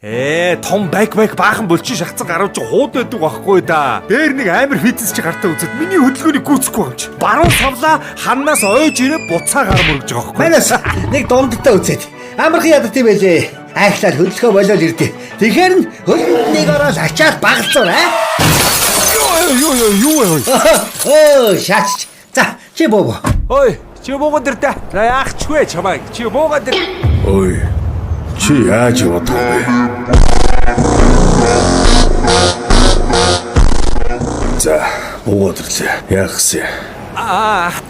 Том бак баахан булчин шахацсан гарууд чи хууд байдаг байхгүй да. Дээр нэг амар фитнес чи гартаа үзээд миний хөдөлгөөнийг гүйцэхгүй юм чи. Баруун савлаа ханнаас ойж ирээ буцаа гар мөргөж байгаа байхгүй. Манайс нэг дундтаа үзээд амархан ядат юм байлээ. Айхлаар хөдөлгөө болоод ирдээ. Тэгэхээр нь хөлөнд нэг ороод ачаад багцуур аа. Юу. Оо шаач. За чи боо. Ой, чи буугаад ир да. За яахчгүй чамайг. Чи буугаад ир. Ой. Чи яаж яваад байгаа вэ? За, буугаад ирлээ. Яахсэ?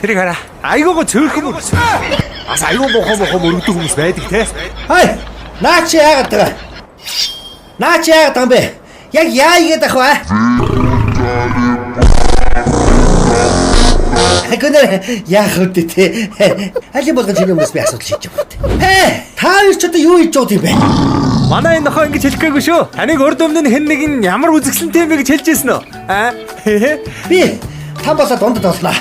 Тэрийг хараа. Айгуугаа цөөхөн мөр. Ас айгуу бохоо мөрөгдөх хүмүүс байдаг те. Хай. Наа чи яагаад байгаа? Наа чи яагаад байгаа бэ? Яг яа игээд ах вэ? Гэнэ яах вэ те? Али болгож юм бас би асуудал хийж байгаа. Та хоёр ч одоо юу хийж байгаа юм бэ? Манай энэ нохоо ингэж хэлэхгээгүй шүү. Таныг урд өмнө хэн нэг нь ямар үзэсгэлэнтэй юм бэ гэж хэлж ирсэн үү? Би та болоод дундад боллоо.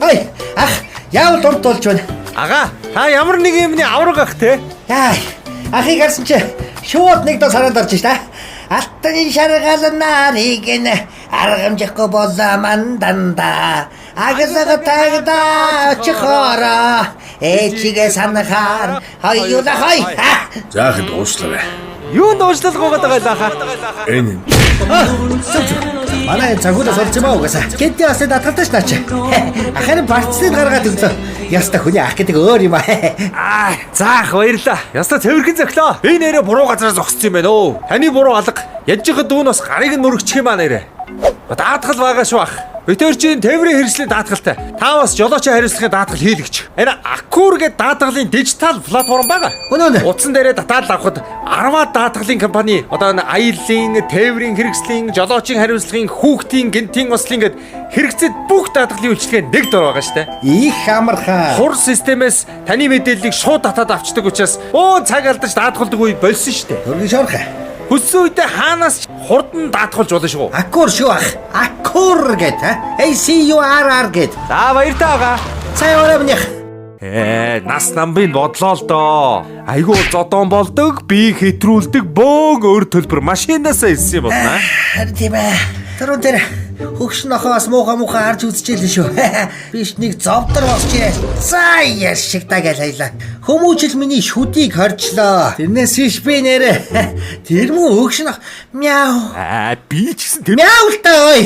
Ай, ах, яавал дунд болж байна? Ага, та ямар нэг юмны авраг ах те? Яа, ахыг харсан чи шууд нэг доо саранд орж ш та. Алтан шаргал нарыг н аргамжихгүй болоо манданда. Агасага тагда чихора. Эчигээ санахаар хоёулаа хой. Заахад уушлаа. Юу нууцлал гоогаад байгаа лаха? Энэ Манай цагуудаас олж юм аа угаасаа. Гэтэл бас датгалташ наач. Ахаар барцлыг гаргаад өглөө. Яста хүний ах гэдэг өөр юм аа. Заах баярлаа. Яста цэвэрхэн зөглөө. Би нэрээ буруу газараас зогссон юм байна өө. Таны буруу алга. Яж ихэ дүүн бас гарыг нь мөрөгчих юм аа нэрээ. Даатгал байгаа шүү ах. Битэрчийн тээврийн хэрэгслийн даатгалтай. Та бас жолоочийн хариуцлагын даатгал хийлэгч. Энэ Аккур гэдэг даатгалын дижитал платформ байгаа. Өнөө Утсан дээрээ татаад авахд 10 даатгалын компани одоо энэ аяллаа, тээврийн хэрэгслийн, жолоочийн хариуцлагын, хүүхдийн, гинтийн ослын гэд хэрэгцээд бүх даатгалын үйлчилгээ нэг дор байгаа штэ. их амархан. Хур системээс таны мэдээллийг шууд татаад авчдаг учраас цаг алдаж даатгалдаг үе болсон штэ. Хөргөн шорх. Хүссэн үедээ хаанаас хурдан даатгалж болно шүү. Аккур шүү ах. Аккур гэд. ACURR гэд. За баяр таага. Сайн өрөвнийх. Нас намбын бодлоо л доо. Айгуу зодон болдог, би хэтрүүлдэг бөөн өөр төлбөр машинаас ирсэн юм байна. Харин тийм ээ. Тэрүүн дээр хөгш нохоос муухай харж үзчихэл шүү. Биш нэг зовдор босч ирээ. За яар шиг тагаал хайлаа. Хүмүүжил миний шүдийг хорчлоо. Тэрнээс биш би нэрэ. Тэр мөн хөгш нох мяу. Би ч гэсэн тэр Мяу л таа ой.